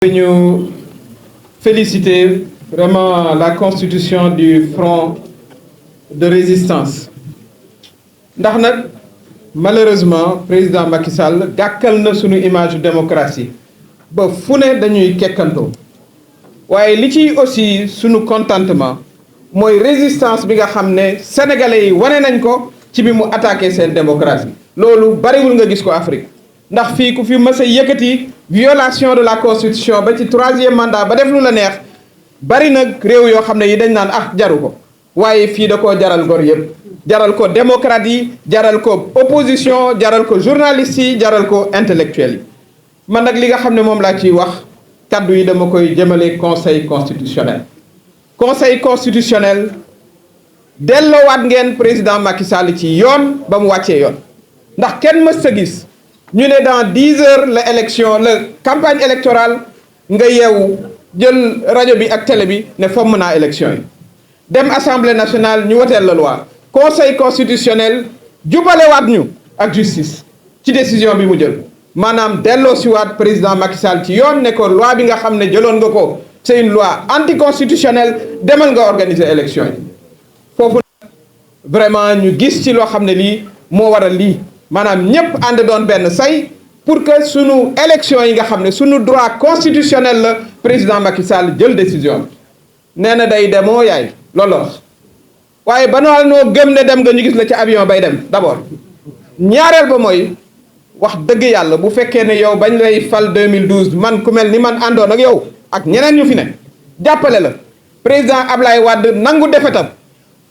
Nous féliciter vraiment la constitution du front de résistance ndax nag malheureusement président Macky Sall gàkkal na sunu image démocratie ba fu ne dañuy kekkantoo waaye li ci aussi sunu contentement mooy résistance bi nga xam ne sénégalais yi wane nañ ko ci bi mu attaqué seen démocratie loolu bariwul nga gis ko Afrique ndax fii ku fi mës a yëkkati violation de la constitution ba ci 3e mandat ba def lu la neex bari nag réew yoo xam ne yi dañ naan ah jaru ko waaye fii da koo jaral gor yëpp jaral ko démocrate yi jaral ko opposition jaral ko journaliste yi jaral ko intellectuel yi man nag li nga xam ne moom laa ciy wax kaddu yi dama koy jëmale conseil constitutionnel. Conseil constitutionnel delloowaat ngeen président Macky Sall ci yoon ba mu wàccee yoon ndax kenn mës sa gis ñu ne dans 10 heures la élection la campagne électorale nga yeewu jël rajo bi ak télé bi ne fomm naa élection yi dem assemblée nationale ñu woteel la loi conseil constitutionnel jubalewaat ñu ak justice ci décision bi mu jël maanaam delloo si waat président Macky Sall ci yoon ne ko loi bi nga xam ne jëloon nga ko c'est une loi anticonstitutionnelle demal nga organiser élection yi foofu vraiment ñu gis ci loo xam ne lii moo waral lii maanaam ñëpp ànd doon benn say pour que sunu élection yi nga xam ne sunu droit constitutionnel la président Macky Sall jël décision nee na day demoo yaay loolu wax waaye ba noo gëm ne dem nga ñu gis la ci avion bay dem d'abord ñaareel ba mooy wax dëgg yàlla bu fekkee ne yow bañ lay fal 2012 man ku mel ni man àndoon ak yow ak ñeneen ñu fi ne jàppale la président Ablaye Wade nangu defetam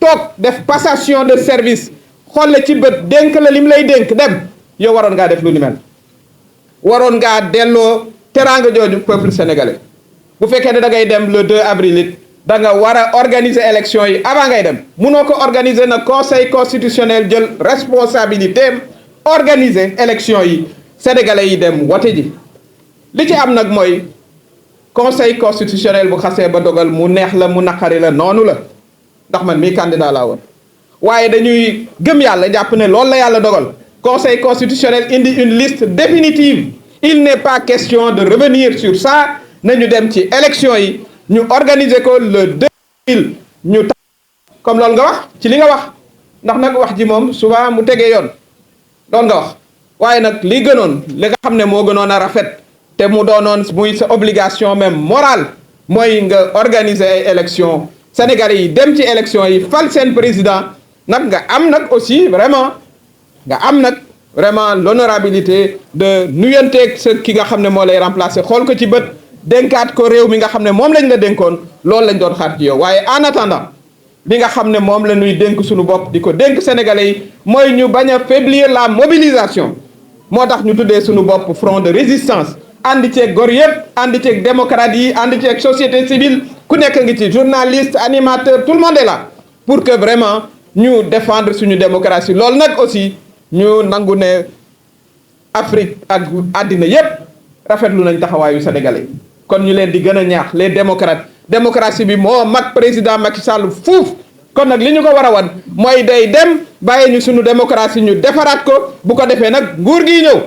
toog def passation de service xool la ci bët dénk la lim lay dénk dem yow waroon ngaa def lu ni mel waroon ngaa delloo teraanga jooju peuple sénégalais bu fekkee ne da ngay dem le 2 avril it da nga war a organiser élection yi avant ngay dem munoo ko organiser na conseil constitutionnel jël responsabilité organiser élection yi sénégalais yi dem wote ji li ci am nag mooy conseil constitutionnel bu xasee ba dogal mu neex la mu naqari la noonu la ndax man mii candidat laa woon waaye dañuy gëm yàlla jàpp ne loolu la yàlla dogal conseil constitutionnel indi une liste définitive il n'est pas question de revenir sur ça nañu dem ci élection yi ñu organiser ko le 2 avril ñu tax comme loolu nga wax ci li nga wax ndax nag wax ji moom souvent mu tegee yoon loolu nga wax waaye nag li gënoon li nga xam ne moo gënoon a rafet te mu doonoon muy sa obligation même morale mooy nga organiser ay élection sénégalais yi dem ci élection yi fal seen président nag nga am nag aussi vraiment nga am nag vraiment l'honorabilité de nuyanteeg sa ki nga xam ne moo lay remplacer xool ko ci bët dénkaat ko réew mi nga xam ne moom lañ la dénkoon loolu lañ doon xaar ci yow waaye en attendant li nga xam ne moom la ñuy dénk suñu bopp di ko dénk sénégalais yi mooy ñu bañ a faiblir la mobilisation moo tax ñu tuddee suñu bopp front de résistance ànd ceeg gor yëpp ànd ceeg démocrate yi ànd ceeg société civile ku nekk ngi ci journaliste animateur tout le monde est là pour que vraiment ñu défendre suñu démocratie loolu nag aussi ñu nangu ne Afrique ak àddina yëpp rafetlu nañ taxawaayu sénégalais kon ñu leen di gën a ñaax les démocrates démocratie bi moo mag président Macky Sall fuuf kon nag li ñu ko war a wan mooy day dem bàyyi ñu suñu démocratie ñu defaraat ko bu ko defee nag nguur gi ñëw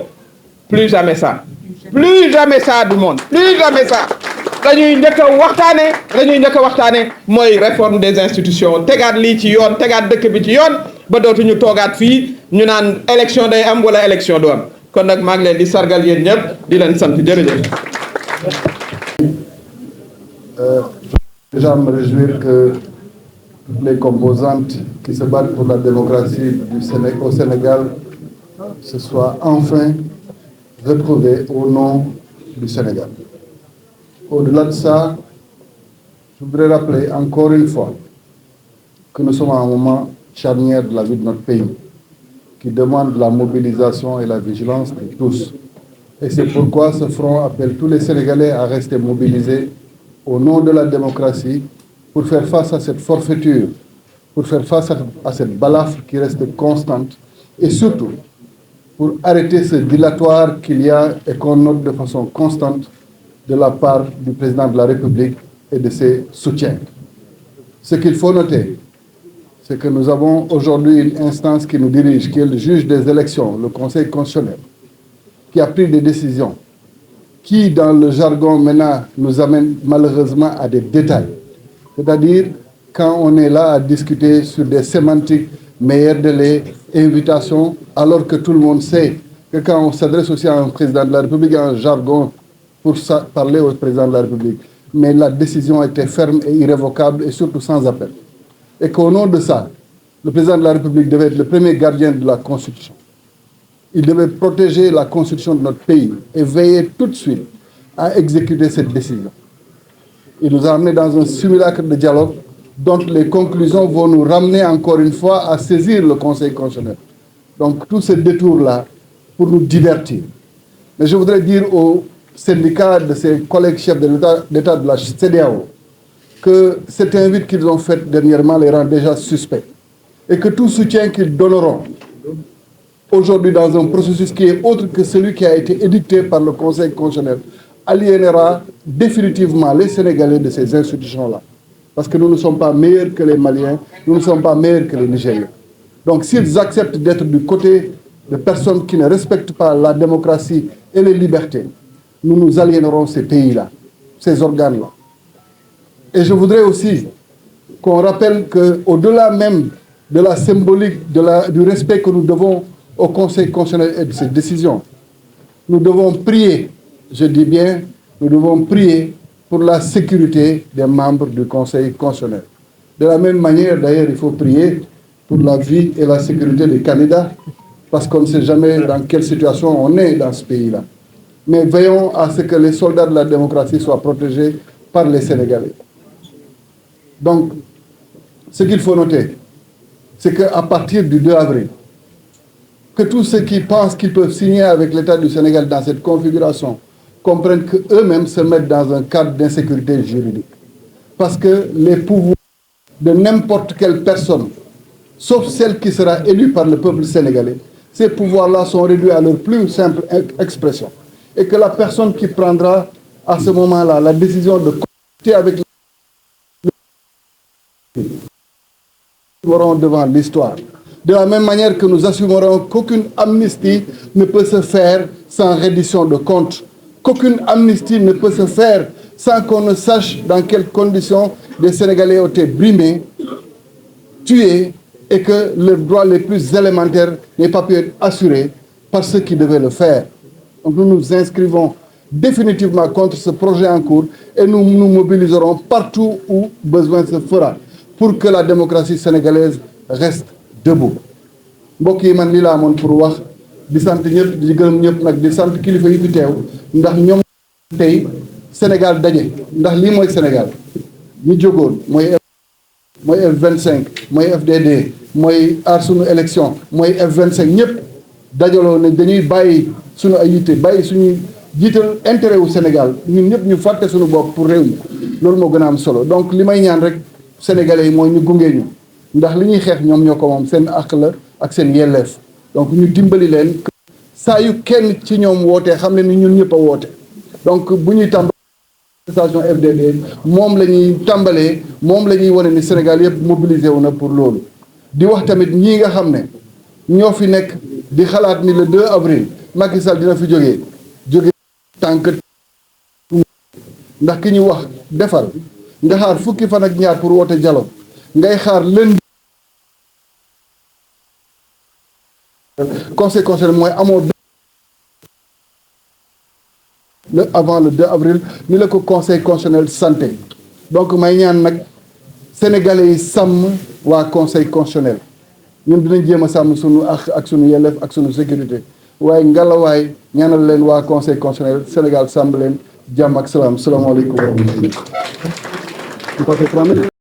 plus jamais ça du monde plus jamais ça dañuy njëkk a waxtaane mooy réforme des institutions tegaat lii ci yoon tegaat dëkk bi ci yoon ba dootuñu toogaat fii ñu naan élection day am wala élection du am kon nag maa ngi leen di sargal yéen ñëpp di leen sant jërëjëf. Déjà me réjouir que toutes les composantes qui se battent pour la démocratie au Sénégal se soient enfin retrouvées au nom du Sénégal. Au-delà de ça, je voudrais rappeler encore une fois que nous sommes à un moment charnière de la vie de notre pays, qui demande la mobilisation et la vigilance de tous. Et c'est pourquoi ce front appelle tous les Sénégalais à rester mobilisés au nom de la démocratie pour faire face à cette forfaiture, pour faire face à cette balafre qui reste constante et surtout pour arrêter ce dilatoire qu'il y a et qu'on note de façon constante de la part du président de la République et de ses soutiens. Ce qu'il faut noter, c'est que nous avons aujourd'hui une instance qui nous dirige, qui est le juge des élections, le Conseil constitutionnel, qui a pris des décisions qui, dans le jargon maintenant, nous amène malheureusement à des détails. C'est-à-dire, quand on est là à discuter sur des sémantiques, meilleurs délais, invitations, alors que tout le monde sait que quand on s'adresse aussi à un président de la République, il y a un jargon pour parler au président de la République. Mais la décision était ferme et irrévocable et surtout sans appel. Et qu'au nom de ça, le président de la République devait être le premier gardien de la Constitution. Il devait protéger la Constitution de notre pays et veiller tout de suite à exécuter cette décision. Il nous a amenés dans un simulacre de dialogue dont les conclusions vont nous ramener encore une fois à saisir le Conseil constitutionnel. Donc tout ce détour-là pour nous divertir. Mais je voudrais dire aux syndicats de ces collègues chefs de l'État de la CEDEAO que cette invite qu'ils ont faite dernièrement les rend déjà suspects et que tout soutien qu'ils donneront aujourd'hui dans un processus qui est autre que celui qui a été édicté par le Conseil constitutionnel aliénera définitivement les Sénégalais de ces institutions-là. Parce que nous ne sommes pas meilleurs que les Maliens, nous ne sommes pas meilleurs que les Nigériens. Donc s'ils acceptent d'être du côté de personnes qui ne respectent pas la démocratie et les libertés, nous nous aliénerons ces pays-là, ces organes-là. Et je voudrais aussi qu'on rappelle qu'au-delà même de la symbolique, du respect que nous devons au Conseil constitutionnel et de ses décisions, nous devons prier, je dis bien, nous devons prier pour la sécurité des membres du Conseil constitutionnel. De la même manière, d'ailleurs, il faut prier pour la vie et la sécurité des candidats, parce qu'on ne sait jamais dans quelle situation on est dans ce pays-là. Mais veillons à ce que les soldats de la démocratie soient protégés par les Sénégalais. Donc, ce qu'il faut noter, c'est qu'à partir du 2 avril, que tous ceux qui pensent qu'ils peuvent signer avec l'État du Sénégal dans cette configuration comprennent qu'eux-mêmes se mettent dans un cadre d'insécurité juridique. Parce que les pouvoirs de n'importe quelle personne, sauf celle qui sera élue par le peuple sénégalais, ces pouvoirs-là sont réduits à leur plus simple expression. Et que la personne qui prendra à ce moment-là la décision de cohabiter avec les seront devant l'histoire. De la même manière que nous assumerons qu'aucune amnistie ne peut se faire sans reddition de comptes, qu'aucune amnistie ne peut se faire sans qu'on ne sache dans quelles conditions les Sénégalais ont été brimés, tués, et que leurs droits les plus élémentaires n'aient pas pu être assurés par ceux qui devaient le faire. Donc nous nous inscrivons définitivement contre ce projet en cours et nous nous mobiliserons partout où besoin se fera pour que la démocratie sénégalaise reste debout. mbokk yi man lii laa amoon pour wax di sant ñëpp di gërëm ñëpp nag di sant kilifa yi fi teew ndax ñoom tey Sénégal daje ndax lii mooy Sénégal ñu jógoon mooy F25 mooy FDD mooy aar sunu élection mooy F25 ñëpp dajaloo ne dañuy bàyyi sunu ay yitte bàyyi suñuy jiital intérêt wu Sénégal ñun ñëpp ñu fàtte suñu bopp pour réew mi loolu moo gën a am solo donc li may ñaan rek sénégalais yi mooy ñu gunge ñu ndax li ñuy xeex ñoom ñoo ko moom seen àq la ak seen yelleef donc ñu dimbali leen saa yu kenn ci ñoom wootee xam ne ni ñun ñëpp a woote donc bu ñuy tàmbalee station FDD moom la ñuy tàmbalee moom la ñuy wane ni Sénégal yëpp mobilisé wu na pour loolu di wax tamit ñii nga xam ne ñoo fi nekk di xalaat ni le 2 avril Macky Sall dina fi jóge tànk ndax ki ñu wax defal nga xaar fukki fan ak ñaar pour woote dialogue ngay xaar lundi conseil constitutionnel mooy amoo avant le 2 avril ni la ko conseil constitutionnel santé donc may ñaan nag sénégalais yi sàmm waa conseil constitutionnel ñun dinañ jéem a sàmm sunu ak sunu yelleef ak sunu sécurité waaye ngalawaay ñaanal leen waa conseil constitutionnel Sénégal sàmm leen jàmm ak salaam salaamaaleykum wa rahmatulah